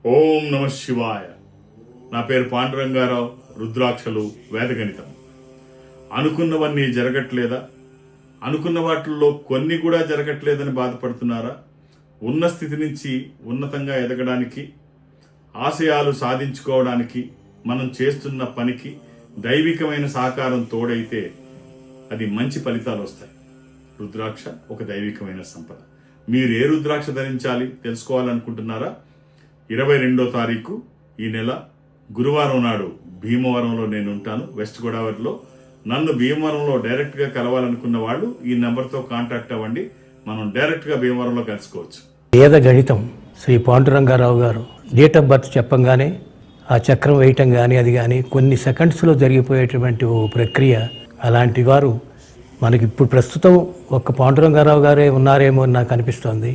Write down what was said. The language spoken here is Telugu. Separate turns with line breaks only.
ఓం నమ శివాయ. నా పేరు పాండురంగారావు. రుద్రాక్షలు వేదగణితం. అనుకున్నవన్నీ జరగట్లేదా? అనుకున్న వాటిల్లో కొన్ని కూడా జరగట్లేదని బాధపడుతున్నారా? ఉన్న స్థితి నుంచి ఉన్నతంగా ఎదగడానికి, ఆశయాలు సాధించుకోవడానికి మనం చేస్తున్న పనికి దైవికమైన సహకారం తోడైతే అది మంచి ఫలితాలు వస్తాయి. రుద్రాక్ష ఒక దైవికమైన సంపద. మీరు ఏ రుద్రాక్ష ధరించాలి తెలుసుకోవాలనుకుంటున్నారా? 22వ తారీఖు ఈ నెల గురువారం నాడు భీమవరంలో నేను ఉంటాను, వెస్ట్ గోదావరిలో. నన్ను భీమవరంలో డైరెక్ట్గా కలవాలనుకున్న వాళ్ళు ఈ నెంబర్తో కాంటాక్ట్ అవ్వండి. మనం డైరెక్ట్గా భీమవరంలో కలుసుకోవచ్చు.
వేద గణితం శ్రీ పాండురంగారావు గారు డేట్ ఆఫ్ బర్త్ చెప్పంగానే ఆ చక్రం వేయటం కానీ అది కానీ కొన్ని సెకండ్స్లో జరిగిపోయేటువంటి ఓ ప్రక్రియ. అలాంటి వారు మనకి ఇప్పుడు ప్రస్తుతం ఒక్క పాండురంగారావు గారే ఉన్నారేమో అని నాకు అనిపిస్తోంది.